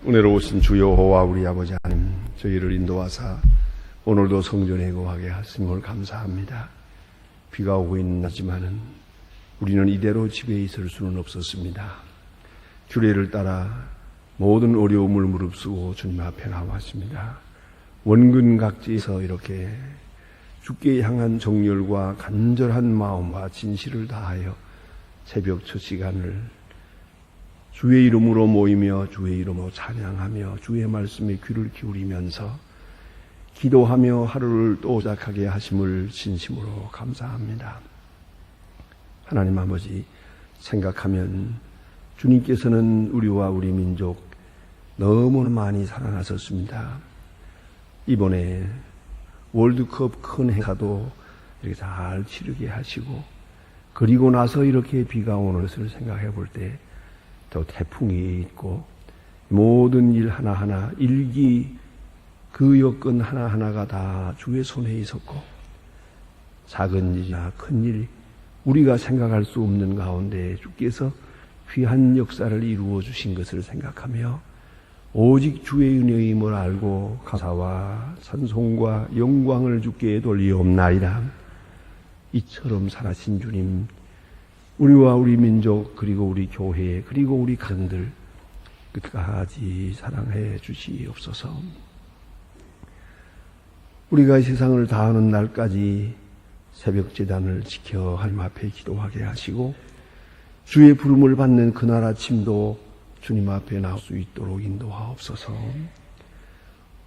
은혜로우신 주 여호와 우리 아버지 하나님, 저희를 인도하사 오늘도 성전에 거하게 하심을 감사합니다. 비가 오고 있지만은 우리는 이대로 집에 있을 수는 없었습니다. 규례를 따라 모든 어려움을 무릅쓰고 주님 앞에 나왔습니다. 원근각지에서 이렇게 주께 향한 정열과 간절한 마음과 진실을 다하여 새벽 첫 시간을 주의 이름으로 모이며 주의 이름으로 찬양하며 주의 말씀에 귀를 기울이면서 기도하며 하루를 또 시작하게 하심을 진심으로 감사합니다. 하나님 아버지, 생각하면 주님께서는 우리와 우리 민족 너무 많이 사랑하셨습니다. 이번에 월드컵 큰 행사도 이렇게 잘 치르게 하시고, 그리고 나서 이렇게 비가 오는 것을 생각해 볼 때 또 태풍이 있고 모든 일 하나하나 일기 그 여건 하나하나가 다 주의 손에 있었고, 작은 일이나 큰 일 우리가 생각할 수 없는 가운데 주께서 귀한 역사를 이루어 주신 것을 생각하며 오직 주의 은혜임을 알고 감사와 찬송과 영광을 주께 돌리옵나이다. 이처럼 살아신 주님, 우리와 우리 민족 그리고 우리 교회 그리고 우리 가정들 끝까지 사랑해 주시옵소서. 우리가 이 세상을 다하는 날까지 새벽 제단을 지켜 하나님 앞에 기도하게 하시고, 주의 부름을 받는 그날 아침도 주님 앞에 나올 수 있도록 인도하옵소서.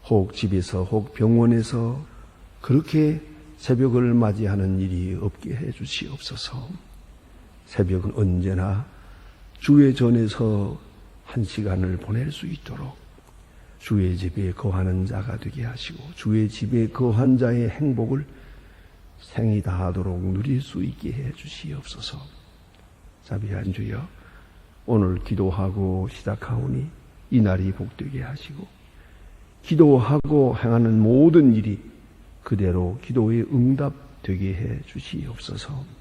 혹 집에서 혹 병원에서 그렇게 새벽을 맞이하는 일이 없게 해 주시옵소서. 새벽은 언제나 주의 전에서 한 시간을 보낼 수 있도록 주의 집에 거하는 자가 되게 하시고, 주의 집에 거한 자의 행복을 생이 다하도록 누릴 수 있게 해 주시옵소서. 자비한 주여, 오늘 기도하고 시작하오니 이 날이 복되게 하시고, 기도하고 행하는 모든 일이 그대로 기도의 응답되게 해 주시옵소서.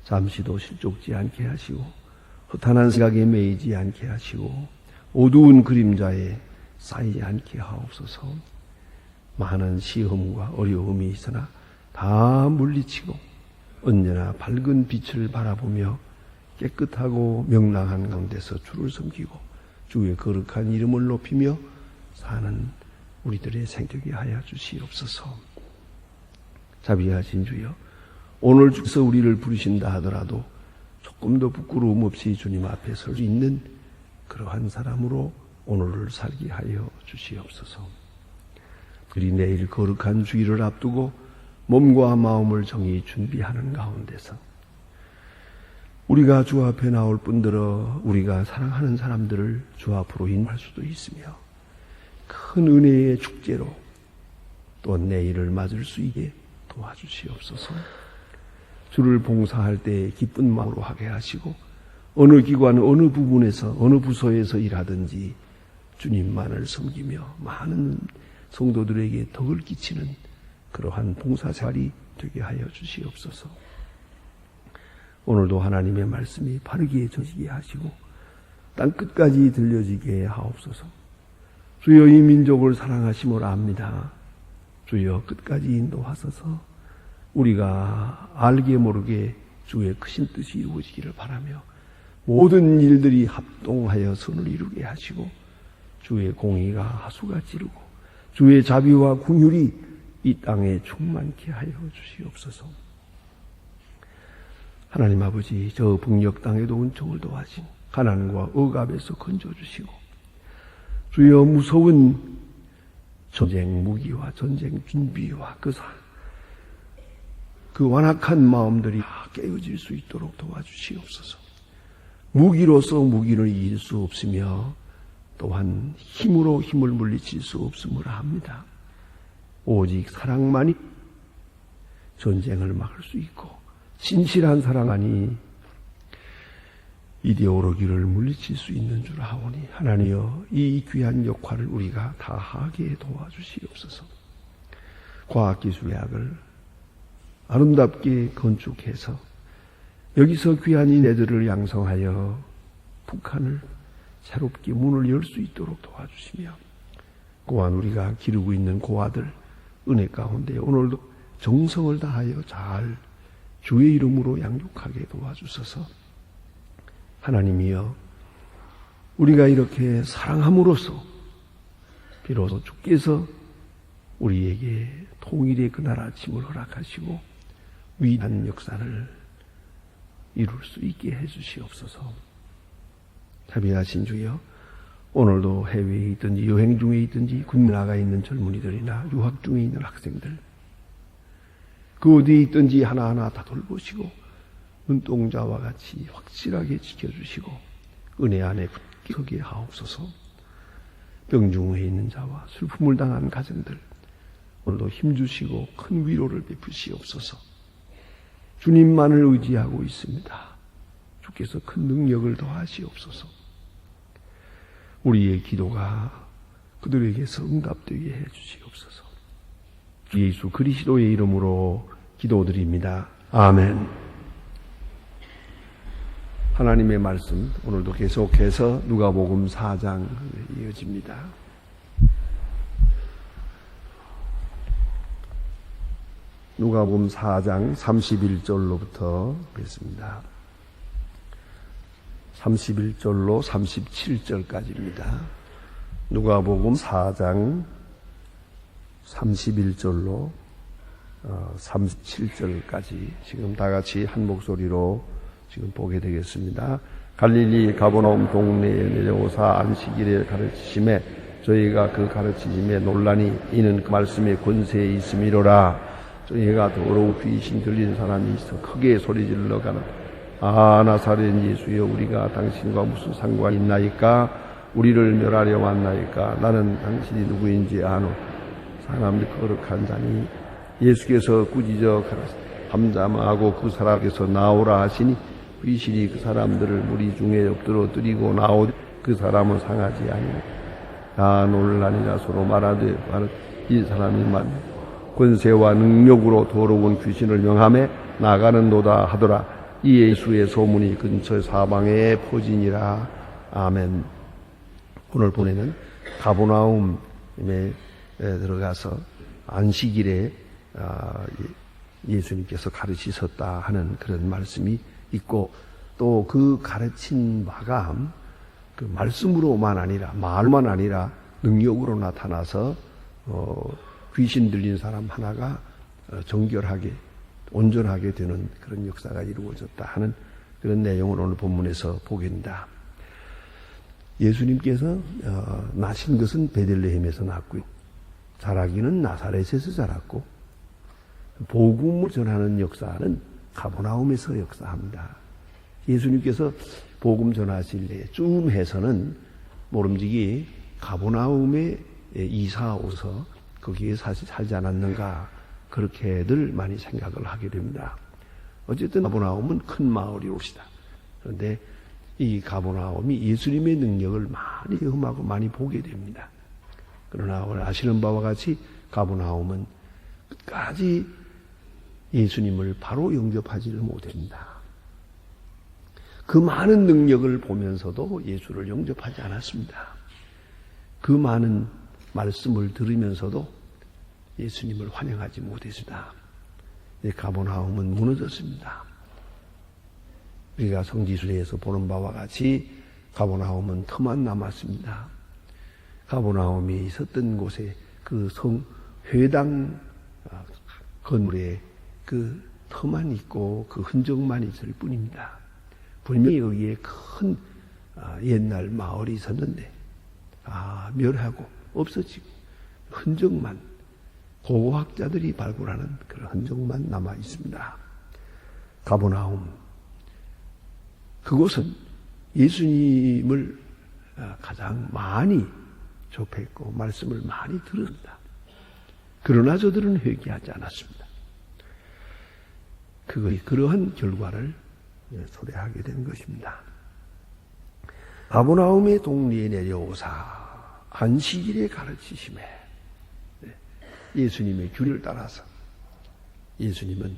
잠시도 실족지 않게 하시고, 허탄한 생각에 매이지 않게 하시고, 어두운 그림자에 쌓이지 않게 하옵소서. 많은 시험과 어려움이 있으나 다 물리치고 언제나 밝은 빛을 바라보며 깨끗하고 명랑한 가운데서 주를 섬기고 주의 거룩한 이름을 높이며 사는 우리들의 생되게 하여 주시옵소서. 자비하신 주여, 오늘 주께서 우리를 부르신다 하더라도 조금도 부끄러움 없이 주님 앞에 설 수 있는 그러한 사람으로 오늘을 살게 하여 주시옵소서. 그리 내일 거룩한 주일을 앞두고 몸과 마음을 정히 준비하는 가운데서 우리가 주 앞에 나올 뿐더러 우리가 사랑하는 사람들을 주 앞으로 인도할 수도 있으며, 큰 은혜의 축제로 또 내일을 맞을 수 있게 도와주시옵소서. 주를 봉사할 때 기쁜 마음으로 하게 하시고, 어느 기관, 어느 부분에서, 어느 부서에서 일하든지 주님만을 섬기며 많은 성도들에게 덕을 끼치는 그러한 봉사생활이 되게 하여 주시옵소서. 오늘도 하나님의 말씀이 바르게 전하게 하시고 땅끝까지 들려지게 하옵소서. 주여, 이 민족을 사랑하심을 압니다. 주여, 끝까지 인도하소서. 우리가 알게 모르게 주의 크신 뜻이 이루어지기를 바라며 모든 일들이 합동하여 선을 이루게 하시고 주의 공의가 하수같이 이루고 주의 자비와 긍휼이 이 땅에 충만케 하여 주시옵소서. 하나님 아버지, 저 북녘 땅에도 은총을 도와신 가난과 억압에서 건져주시고, 주여, 무서운 전쟁 무기와 전쟁 준비와 그 완악한 마음들이 다 깨어질 수 있도록 도와주시옵소서. 무기로서 무기를 이길 수 없으며 또한 힘으로 힘을 물리칠 수 없음을 압니다. 오직 사랑만이 전쟁을 막을 수 있고, 진실한 사랑만이 이데올로기를 물리칠 수 있는 줄 아오니, 하나님여, 이 귀한 역할을 우리가 다 하게 도와주시옵소서. 과학기술의학을 아름답게 건축해서 여기서 귀한 인애들을 양성하여 북한을 새롭게 문을 열 수 있도록 도와주시며 고안 우리가 기르고 있는 고아들 은혜 가운데 오늘도 정성을 다하여 잘 주의 이름으로 양육하게 도와주소서. 하나님이여, 우리가 이렇게 사랑함으로써 비로소 주께서 우리에게 통일의 그날 아침을 허락하시고 위대한 역사를 이룰 수 있게 해주시옵소서. 자비하신 주여, 오늘도 해외에 있든지 여행 중에 있든지 군대 나가 있는 젊은이들이나 유학 중에 있는 학생들, 그 어디에 있든지 하나하나 다 돌보시고 눈동자와 같이 확실하게 지켜주시고 은혜 안에 굳게 서게 하옵소서. 병중에 있는 자와 슬픔을 당한 가정들 오늘도 힘주시고 큰 위로를 베푸시옵소서. 주님만을 의지하고 있습니다. 주께서 큰 능력을 더하시옵소서. 우리의 기도가 그들에게서 응답되게 해주시옵소서. 예수 그리스도의 이름으로 기도드립니다. 아멘. 하나님의 말씀 오늘도 계속해서 누가복음 4장 이어집니다. 누가복음 4장 31절로부터 뵙습니다. 31절로 37절까지입니다. 누가복음 4장 31절로 37절까지 지금 다 같이 한 목소리로 지금 보게 되겠습니다. 갈릴리 가버나움 동네에 내려오사 안식일에 가르치심에 저희가 그 가르치심에 논란이 이는 그 말씀에 권세에 있음이로라. 저희가 더러운 귀신 들린 사람이 있어 크게 소리질러 가는 아 나사렛 예수여 우리가 당신과 무슨 상관이 있나이까 우리를 멸하려 왔나이까 나는 당신이 누구인지 아노. 사람들이 거룩한 자니 예수께서 꾸짖어 함잠하고 그 사람께서 나오라 하시니 귀신이 그 사람들을 무리 중에 엎드러뜨리고 나오되 그 사람은 상하지 아니하니 다 논란이라 서로 말하되 이 사람이 만 권세와 능력으로 더러운 귀신을 명하며 나가는도다 하더라. 이 예수의 소문이 근처 사방에 퍼지니라. 아멘. 오늘 본에는 가버나움에 들어가서 안식일에 예수님께서 가르치셨다 하는 그런 말씀이 있고 또 그 가르친 바가 그 말씀으로만 아니라 말만 아니라 능력으로 나타나서 귀신 들린 사람 하나가 정결하게 온전하게 되는 그런 역사가 이루어졌다 하는 그런 내용을 오늘 본문에서 보게 된다. 예수님께서 나신 것은 베들레헴에서 났고요. 자라기는 나사렛에서 자랐고 복음을 전하는 역사는 가버나움에서 역사합니다. 예수님께서 복음 전하실 때쯤 해서는 모름지기 가버나움에 이사 오서 거기에 사실 살지 않았는가 그렇게들 많이 생각을 하게 됩니다. 어쨌든 가버나움은 큰 마을이 옵시다. 그런데 이 가버나움이 예수님의 능력을 많이 경험하고 많이 보게 됩니다. 그러나 오늘 아시는 바와 같이 가버나움은 끝까지 예수님을 바로 영접하지를 못합니다. 그 많은 능력을 보면서도 예수를 영접하지 않았습니다. 그 많은 말씀을 들으면서도 예수님을 환영하지 못했습니다. 가버나움은 무너졌습니다. 우리가 성지순례에서 보는 바와 같이 가버나움은 터만 남았습니다. 가버나움이 있었던 곳에 그 회당 건물에 그 터만 있고 그 흔적만 있을 뿐입니다. 분명히 여기에 큰 옛날 마을이 있었는데 멸하고 없어지고 흔적만 고고학자들이 발굴하는 그런 흔적만 남아 있습니다. 가버나움 그곳은 예수님을 가장 많이 접했고 말씀을 많이 들었습니다. 그러나 저들은 회개하지 않았습니다. 그러한 결과를 초래하게 된 것입니다. 가버나움의 동리에 내려오사 안식일에 가르치심에 예수님의 규례를 따라서 예수님은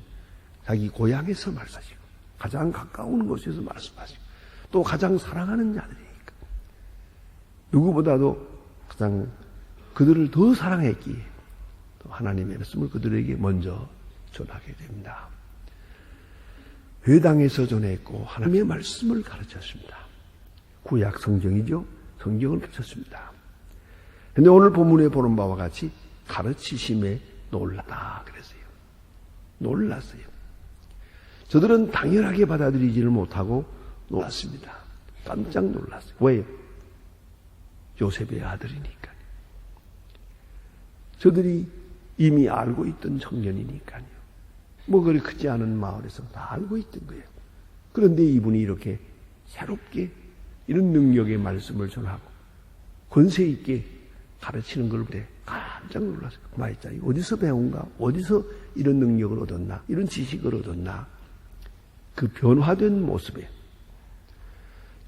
자기 고향에서 말씀하시고 가장 가까운 곳에서 말씀하시고 또 가장 사랑하는 자들이니까 누구보다도 가장 그들을 더 사랑했기에 또 하나님의 말씀을 그들에게 먼저 전하게 됩니다. 회당에서 전했고 하나님의 말씀을 가르쳤습니다. 구약 성경이죠. 성경을 가르쳤습니다. 그런데 오늘 본문에 보는 바와 같이 가르치심에 놀랐다 그랬어요. 놀랐어요. 저들은 당연하게 받아들이지를 못하고 놀랐습니다. 깜짝 놀랐어요. 왜요? 요셉의 아들이니까요. 저들이 이미 알고 있던 청년이니까요. 뭐 그리 크지 않은 마을에서 다 알고 있던 거예요. 그런데 이분이 이렇게 새롭게 이런 능력의 말씀을 전하고 권세 있게 가르치는 걸 볼 때 깜짝 놀랐어요. 말이자 어디서 배운가? 어디서 이런 능력을 얻었나? 이런 지식을 얻었나? 그 변화된 모습에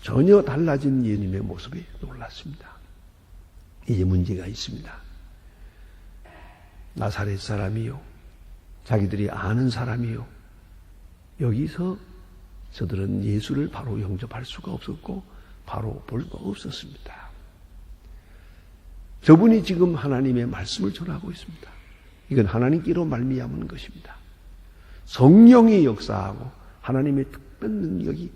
전혀 달라진 예수님의 모습에 놀랐습니다. 이제 문제가 있습니다. 나사렛 사람이요, 자기들이 아는 사람이요, 여기서 저들은 예수를 바로 영접할 수가 없었고 바로 볼 수가 없었습니다. 저분이 지금 하나님의 말씀을 전하고 있습니다. 이건 하나님께로 말미암은 것입니다. 성령이 역사하고 하나님의 특별 능력이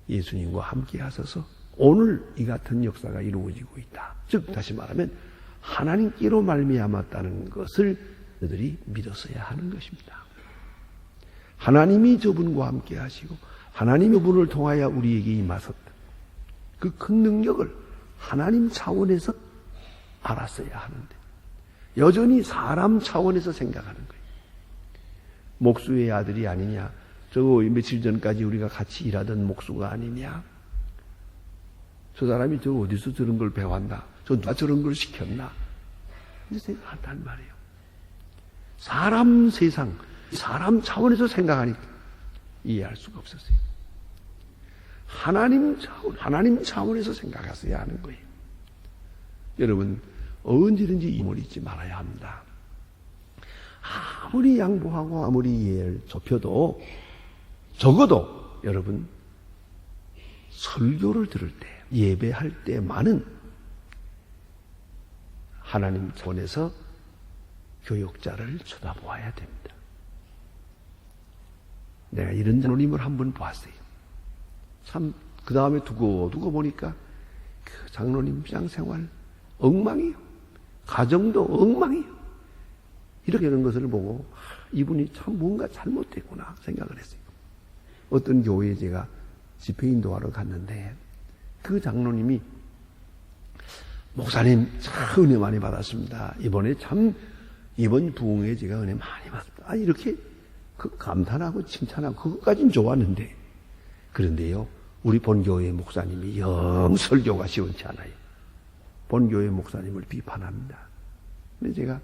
예수님과 함께 하셔서 오늘 이 같은 역사가 이루어지고 있다. 즉 다시 말하면 하나님께로 말미암았다는 것을 그들이 믿었어야 하는 것입니다. 하나님이 저분과 함께 하시고 하나님이 저분을 통하여 우리에게 임하셨다. 그 큰 능력을 하나님 차원에서 알았어야 하는데 여전히 사람 차원에서 생각하는 거예요. 목수의 아들이 아니냐, 저거 며칠 전까지 우리가 같이 일하던 목수가 아니냐, 저 사람이 저 어디서 저런 걸 배웠나, 저 누가 저런 걸 시켰나, 이제 생각한단 말이에요. 사람 세상, 사람 차원에서 생각하니까 이해할 수가 없었어요. 하나님 차원에서 생각했어야 하는 거예요. 여러분, 언제든지 임을 잊지 말아야 합니다. 아무리 양보하고 아무리 이해를 좁혀도 적어도 여러분 설교를 들을 때, 예배할 때만은 하나님 차원에서 교육자를 쳐다보아야 됩니다. 내가 이런 장로님을 한번 봤어요. 참 그 다음에 두고 보니까 그 장로님 신앙생활 엉망이에요. 가정도 엉망이에요. 이렇게 하는 것을 보고 이분이 참 뭔가 잘못됐구나 생각을 했어요. 어떤 교회에 제가 집회 인도하러 갔는데 그 장로님이 목사님 참 은혜 많이 받았습니다. 이번에 참 이번 부흥에 제가 은혜 많이 받았습니다. 이렇게 감탄하고 칭찬하고 그것까지는 좋았는데, 그런데요 우리 본교회 목사님이 영 설교가 시원치 않아요. 본교회 목사님을 비판합니다. 근데 제가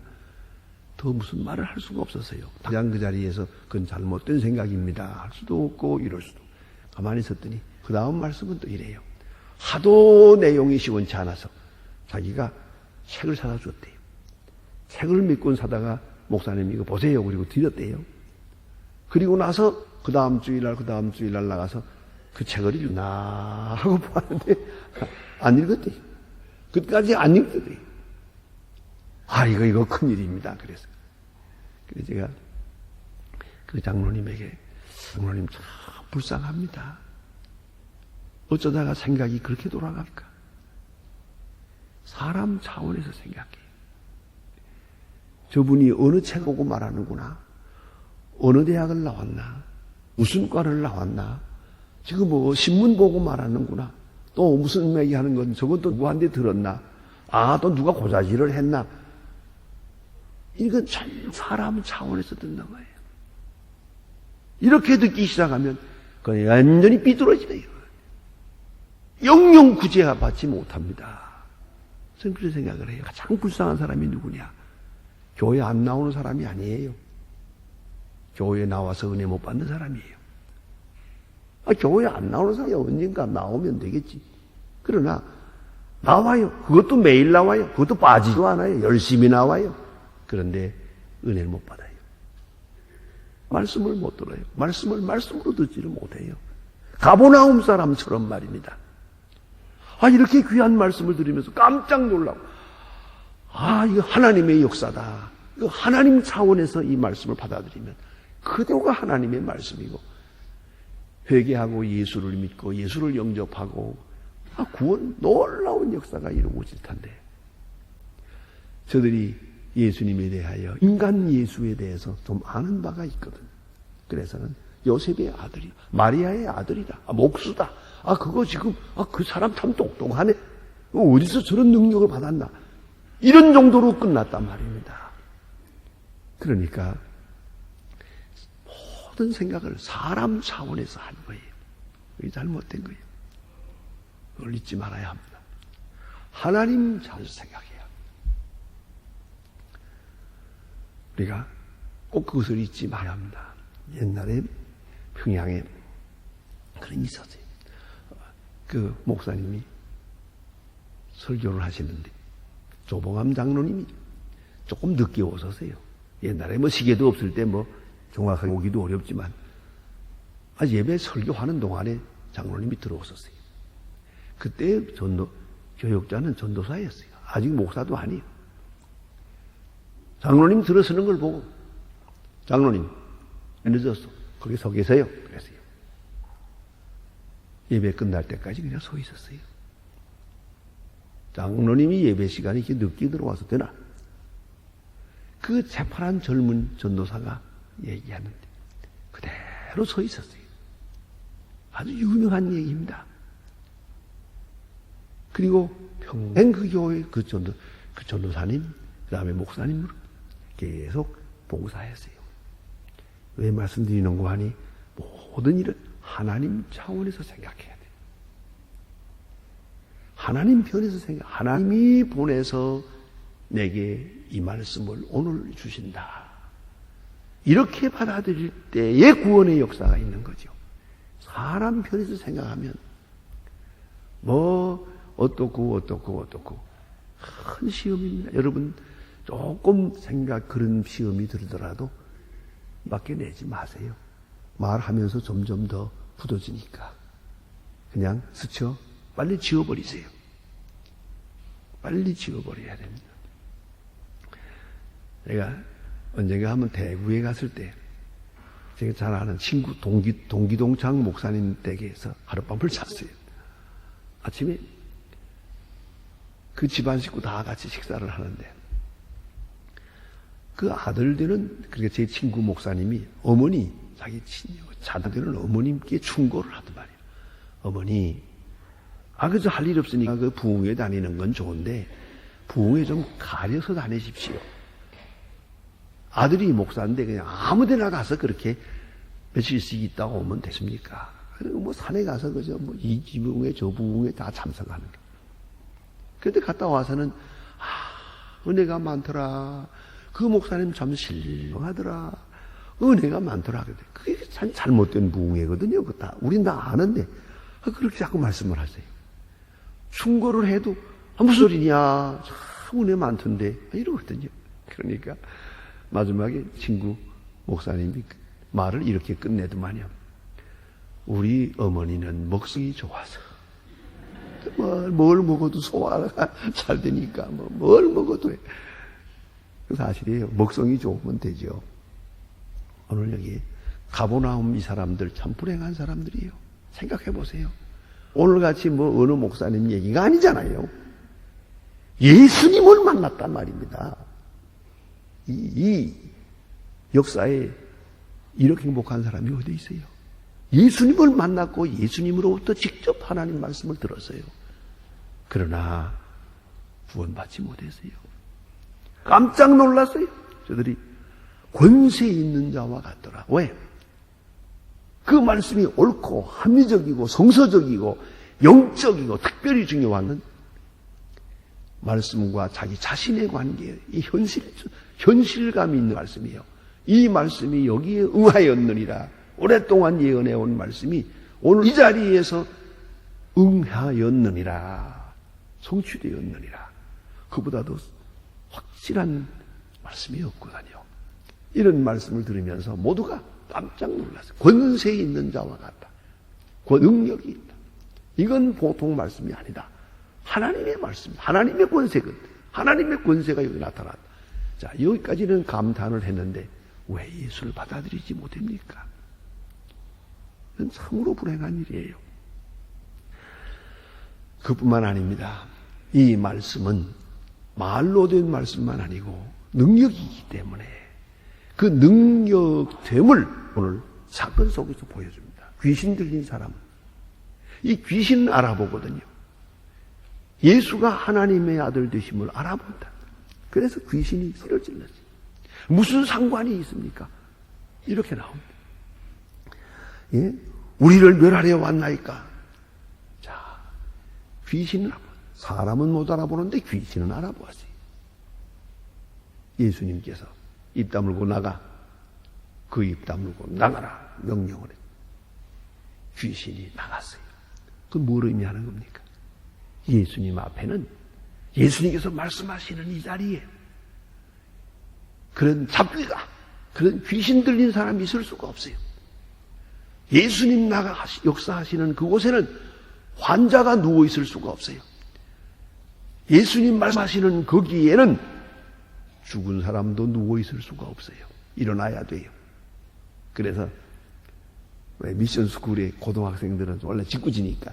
더 무슨 말을 할 수가 없었어요. 당장 그 자리에서 그건 잘못된 생각입니다 할 수도 없고 이럴 수도. 가만히 있었더니 그 다음 말씀은 또 이래요. 하도 내용이 시원치 않아서 자기가 책을 사다 줬대요. 책을 몇 권 사다가 목사님 이거 보세요 그리고 드렸대요. 그리고 나서 그 다음 주일날 나가서 그 책을 읽나 하고 보았는데 안 읽었대요. 끝까지 안 읽더래요. 이거 큰일입니다. 그래서 제가 그 장로님에게, 장로님 참 불쌍합니다. 어쩌다가 생각이 그렇게 돌아갈까? 사람 차원에서 생각해요. 저분이 어느 책 보고 말하는구나, 어느 대학을 나왔나, 무슨 과를 나왔나, 지금 뭐 신문 보고 말하는구나, 또 무슨 얘기하는 건 저건 또 누구한테 들었나, 또 누가 고자질을 했나, 이건 전 사람 차원에서 듣는 거예요. 이렇게 듣기 시작하면 그건 완전히 삐뚤어지네요. 영영 구제받지 못합니다. 저는 그렇게 생각을 해요. 가장 불쌍한 사람이 누구냐? 교회 안 나오는 사람이 아니에요. 교회에 나와서 은혜 못 받는 사람이에요. 교회 안 나오는 사람이 언젠가 나오면 되겠지. 그러나 나와요. 그것도 매일 나와요. 그것도 빠지도 않아요. 열심히 나와요. 그런데 은혜를 못 받아요. 말씀을 못 들어요. 말씀을 말씀으로 듣지를 못해요. 가보나움 사람처럼 말입니다. 이렇게 귀한 말씀을 들으면서 깜짝 놀라고, 이거 하나님의 역사다. 이거 하나님 차원에서 이 말씀을 받아들이면 그대로가 하나님의 말씀이고, 회개하고 예수를 믿고 예수를 영접하고 구원, 놀라운 역사가 이루어질 텐데, 저들이 예수님에 대하여, 인간 예수에 대해서 좀 아는 바가 있거든. 그래서는 요셉의 아들이, 마리아의 아들이다, 목수다, 그거 지금 그 사람 참 똑똑하네, 어디서 저런 능력을 받았나, 이런 정도로 끝났단 말입니다. 그러니까 모든 생각을 사람 차원에서 한 거예요. 그게 잘못된 거예요. 그걸 잊지 말아야 합니다. 하나님 차원에서 생각해야 합니다. 우리가 꼭 그것을 잊지 말아야 합니다. 옛날에 평양에 그런 일이 있었어요. 그 목사님이 설교를 하시는데 조봉암 장로님이 조금 늦게 오셨어요. 옛날에 시계도 없을 때 정확하게 오기도 어렵지만, 예배 설교하는 동안에 장로님이 들어오셨어요. 그때 교역자는 전도사였어요. 아직 목사도 아니에요. 장로님 들어서는 걸 보고, 장로님 늦었어, 거기 서 계세요. 그랬어요. 예배 끝날 때까지 그냥 서 있었어요. 장로님이 예배 시간에 이렇게 늦게 들어와서 되나? 그 재팔한 젊은 전도사가 얘기하는데 그대로 서 있었어요. 아주 유명한 얘기입니다. 그리고 평생 그 교회 그 전도사님, 그 다음에 목사님으로 계속 봉사했어요. 왜 말씀드리는고 하니, 모든 일은 하나님 차원에서 생각해야 돼요. 하나님 편에서 하나님이 보내서 내게 이 말씀을 오늘 주신다, 이렇게 받아들일 때의 구원의 역사가 있는 거죠. 사람 편에서 생각하면 어떻고 큰 시험입니다. 여러분 조금 그런 시험이 들더라도 맡겨내지 마세요. 말하면서 점점 더 굳어지니까 그냥 스쳐 빨리 지워버리세요. 빨리 지워버려야 됩니다. 내가 언젠가 한번 대구에 갔을 때 제가 잘 아는 친구 동기동창 목사님 댁에서 하룻밤을 잤어요. 아침에 그 집안 식구 다 같이 식사를 하는데, 그 아들들은, 그러니까 제 친구 목사님이 어머니, 자기 자녀들은 어머님께 충고를 하단 말이에요. 어머니, 그저 할 일 없으니까 그 부흥회 다니는 건 좋은데 부흥회 좀 가려서 다니십시오. 아들이 목사인데 그냥 아무 데나 가서 그렇게 며칠씩 있다가 오면 되십니까? 그리고 산에 가서 그저 이 부흥회 저 부흥회 다 참석하는 거. 그런데 갔다 와서는 은혜가 많더라. 그 목사님 참 신령하더라. 은혜가 많더라. 그게 참 잘못된 부흥회거든요. 우린 다 아는데 그렇게 자꾸 말씀을 하세요. 충고를 해도 무슨 소리냐, 참 은혜 많던데 이러거든요. 그러니까 마지막에 친구 목사님이 말을 이렇게 끝내더만요. 우리 어머니는 먹성이 좋아서 뭘 먹어도 소화가 잘 되니까 뭘 먹어도 해. 그 사실이에요. 먹성이 좋으면 되죠. 오늘 여기 가보나움 이 사람들 참 불행한 사람들이에요. 생각해 보세요. 오늘같이 어느 목사님 얘기가 아니잖아요. 예수님을 만났단 말입니다. 이 역사에 이렇게 행복한 사람이 어디 있어요? 예수님을 만났고 예수님으로부터 직접 하나님 말씀을 들었어요. 그러나 구원받지 못했어요. 깜짝 놀랐어요. 저들이 권세 있는 자와 같더라. 왜? 그 말씀이 옳고 합리적이고 성서적이고 영적이고 특별히 중요한 말씀과 자기 자신의 관계, 이 현실감이 있는 말씀이에요. 이 말씀이 여기에 응하였느니라. 오랫동안 예언해온 말씀이 오늘 이 자리에서 응하였느니라. 성취되었느니라. 그보다도 확실한 말씀이 없거든요. 이런 말씀을 들으면서 모두가 깜짝 놀랐어요. 권세 있는 자와 같다. 능력이 있다. 이건 보통 말씀이 아니다. 하나님의 말씀, 하나님의 권세거든. 하나님의 권세가 여기 나타났다. 자, 여기까지는 감탄을 했는데 왜 예수를 받아들이지 못합니까? 이건 참으로 불행한 일이에요. 그뿐만 아닙니다. 이 말씀은 말로 된 말씀만 아니고 능력이기 때문에 그 능력됨을 오늘 사건 속에서 보여줍니다. 귀신 들린 사람은 이 귀신을 알아보거든요. 예수가 하나님의 아들 되심을 알아본다. 그래서 귀신이 소리를 질렀지. 무슨 상관이 있습니까? 이렇게 나옵니다. 예? 우리를 멸하려 왔나이까? 자, 귀신은 사람은 못 알아보는데 귀신은 알아보았어요. 예수님께서 입 다물고 나가. 그 입 다물고 나가라 명령을 했어요. 귀신이 나갔어요. 그건 뭘 의미하는 겁니까? 예수님 앞에는 예수님께서 말씀하시는 이 자리에 그런 잡귀가, 그런 귀신 들린 사람이 있을 수가 없어요. 예수님 역사하시는 그곳에는 환자가 누워있을 수가 없어요. 예수님 말씀하시는 거기에는 죽은 사람도 누워있을 수가 없어요. 일어나야 돼요. 그래서 미션 스쿨의 고등학생들은 원래 짓궂으니까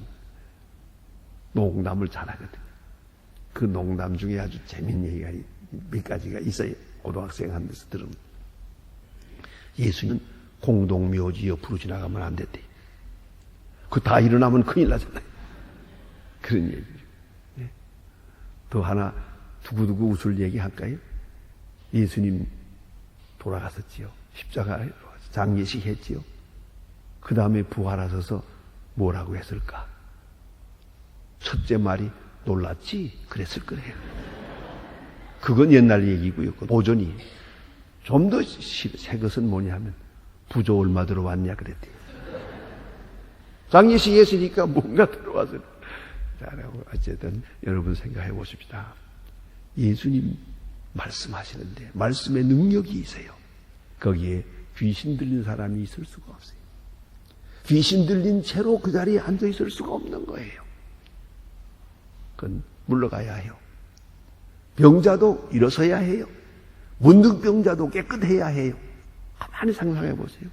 농담을 잘하거든요. 그 농담 중에 아주 재밌는 얘기가 몇 가지가 있어요. 고등학생한테서 들으면. 예수는 공동묘지 옆으로 지나가면 안 됐대. 그 다 일어나면 큰일 나잖아요. 그런 얘기죠. 네. 더 하나 두고두고 웃을 얘기 할까요? 예수님 돌아가셨지요. 십자가에 장례식 했지요. 그 다음에 부활하셔서 뭐라고 했을까? 첫째 말이 놀랐지? 그랬을 거예요. 그건 옛날 얘기고요. 보존이. 좀 더 새 것은 뭐냐 하면 부조 얼마 들어왔냐 그랬대요. 장례식 했으니까 뭔가 들어와서. 자, 어쨌든 여러분 생각해 보십시다. 예수님 말씀하시는데 말씀의 능력이 있어요. 거기에 귀신 들린 사람이 있을 수가 없어요. 귀신 들린 채로 그 자리에 앉아 있을 수가 없는 거예요. 그건 물러가야 해요. 병자도 일어서야 해요. 문득병자도 깨끗해야 해요. 가만히 상상해 보세요.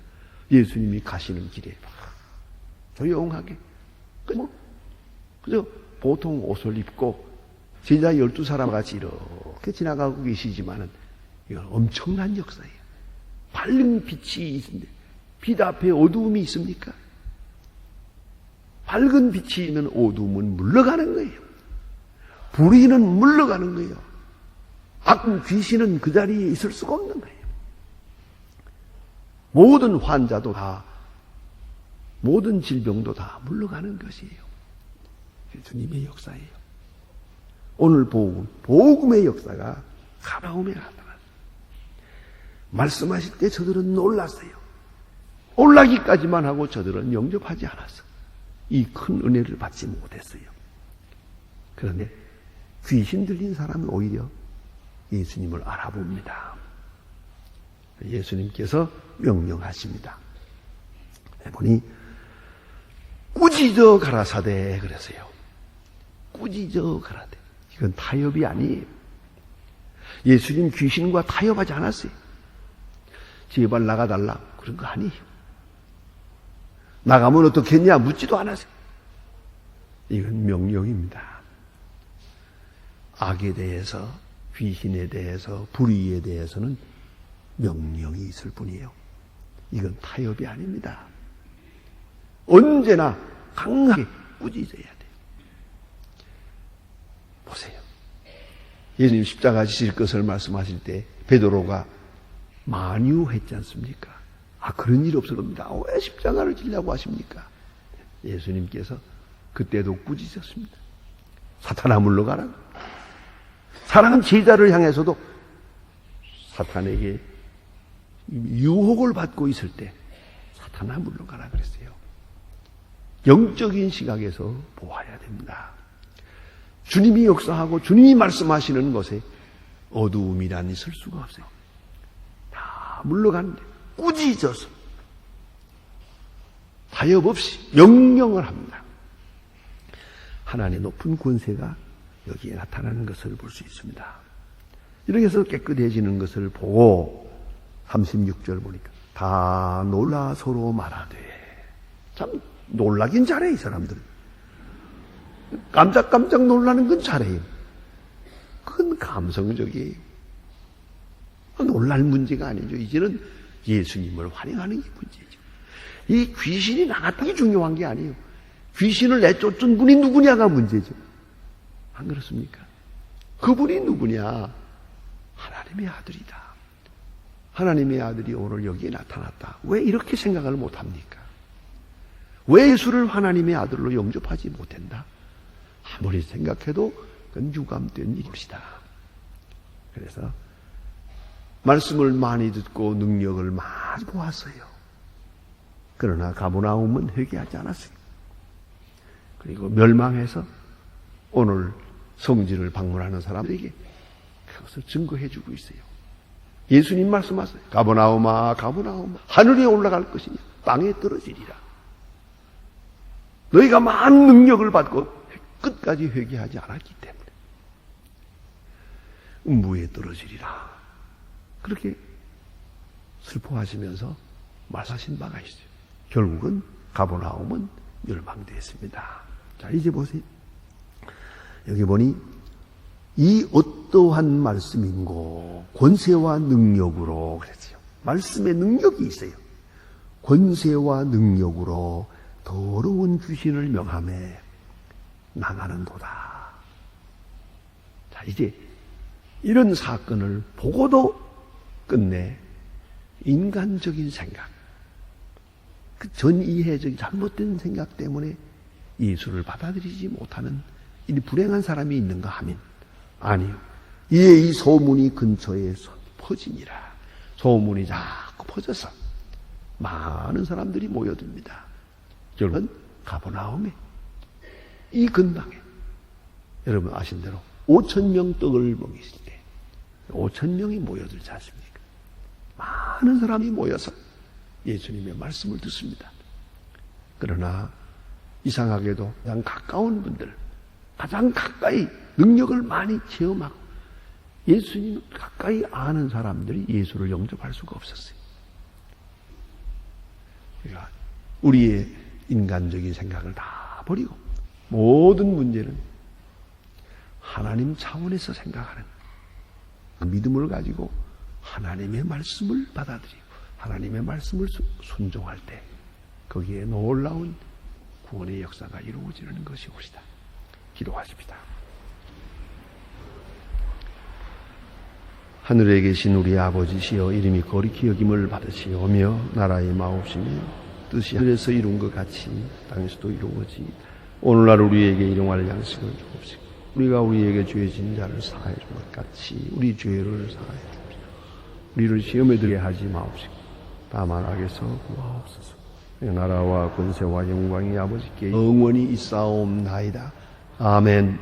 예수님이 가시는 길에 조용하게 그저 보통 옷을 입고 제자 12사람 같이 이렇게 지나가고 계시지만은 이건 엄청난 역사예요. 밝은 빛이 있는데 빛 앞에 어두움이 있습니까? 밝은 빛이 있는 어두움은 물러가는 거예요. 불의는 물러가는 거예요. 악은 귀신은 그 자리에 있을 수가 없는 거예요. 모든 환자도 다, 모든 질병도 다 물러가는 것이에요. 주님의 역사예요. 오늘 복음의 역사가 가나움에 나타났어요. 말씀하실 때 저들은 놀랐어요. 올라기까지만 하고 저들은 영접하지 않았어요. 이 큰 은혜를 받지 못했어요. 그런데 귀신 들린 사람은 오히려 예수님을 알아봅니다. 예수님께서 명령하십니다. 보니 꾸짖어 가라사대 그랬어요. 꾸짖어 가라대. 이건 타협이 아니에요. 예수님 귀신과 타협하지 않았어요. 제발 나가달라 그런 거 아니에요. 나가면 어떻겠냐 묻지도 않았어요. 이건 명령입니다. 악에 대해서, 귀신에 대해서, 불의에 대해서는 명령이 있을 뿐이에요. 이건 타협이 아닙니다. 언제나 강하게 꾸짖어야 돼요. 보세요. 예수님 십자가 지실 것을 말씀하실 때 베드로가 만유했지 않습니까? 그런 일 없을 겁니다. 왜 십자가를 지려고 하십니까? 예수님께서 그때도 꾸짖었습니다. 사탄아 물러가라. 사랑하는 제자를 향해서도 사탄에게 유혹을 받고 있을 때 사탄아 물러가라 그랬어요. 영적인 시각에서 보아야 됩니다. 주님이 역사하고 주님이 말씀하시는 것에 어두움이란 있을 수가 없어요. 다 물러가는데 꾸짖어서 타협 없이 명령을 합니다. 하나님의 높은 권세가 여기에 나타나는 것을 볼 수 있습니다. 이렇게 해서 깨끗해지는 것을 보고 36절 보니까 다 놀라 서로 말하되, 참 놀라긴 잘해 이 사람들은. 깜짝깜짝 놀라는 건 잘해요. 그건 감성적이에요. 놀랄 문제가 아니죠. 이제는 예수님을 환영하는 게 문제죠. 이 귀신이 나갔다는 게 중요한 게 아니에요. 귀신을 내쫓은 분이 누구냐가 문제죠. 안 그렇습니까? 그분이 누구냐? 하나님의 아들이다. 하나님의 아들이 오늘 여기에 나타났다. 왜 이렇게 생각을 못합니까? 왜 예수를 하나님의 아들로 영접하지 못한다? 아무리 생각해도 그건 유감된 일입시다. 그래서 말씀을 많이 듣고 능력을 많이 보았어요. 그러나 가버나움은 회개하지 않았어요. 그리고 멸망해서 오늘 성지를 방문하는 사람들에게 그것을 증거해주고 있어요. 예수님 말씀하세요. 가버나움아, 가버나움아, 하늘에 올라갈 것이냐 땅에 떨어지리라. 너희가 많은 능력을 받고 끝까지 회개하지 않았기 때문에 음부에 떨어지리라. 그렇게 슬퍼하시면서 말하신 바가 있어요. 결국은 가버나움은 멸망되었습니다. 자, 이제 보세요. 여기 보니 이 어떠한 말씀인고 권세와 능력으로 그랬어요. 말씀에 능력이 있어요. 권세와 능력으로 더러운 귀신을 명함에 나가는도다. 자, 이제 이런 사건을 보고도 끝내 인간적인 생각, 그 전이해적인 잘못된 생각 때문에 예수를 받아들이지 못하는 이 불행한 사람이 있는가 하면 아니요. 이에 이 소문이 근처에 퍼지니라. 소문이 자꾸 퍼져서 많은 사람들이 모여듭니다. 여러분, 가버나움에 이 근방에 여러분 아신 대로 5,000명 떡을 먹였을 때 5,000명이 모여들지 않습니까? 많은 사람이 모여서 예수님의 말씀을 듣습니다. 그러나 이상하게도 가장 가까운 분들, 가장 가까이 능력을 많이 체험하고 예수님을 가까이 아는 사람들이 예수를 영접할 수가 없었어요. 그러니까 우리의 인간적인 생각을 다 버리고 모든 문제는 하나님 차원에서 생각하는 그 믿음을 가지고 하나님의 말씀을 받아들이고 하나님의 말씀을 순종할 때 거기에 놀라운 구원의 역사가 이루어지는 것이 옵시다. 기도하십시다. 하늘에 계신 우리 아버지시여, 이름이 거룩히 여김을 받으시오며 나라의 마옵시며 뜻이 하늘에서 이룬 것 같이 땅에서도 이루어지. 오늘날 우리에게 일용할 양식을 주옵시고 우리가 우리에게 죄진 자를 사하여 준 것 같이 우리 죄를 사하여 주옵시고 우리를 시험에 들게 하지 마옵시고 다만 악에서 구하옵소서. 나라와 권세와 영광이 아버지께 영원히 있사옵나이다. 아멘.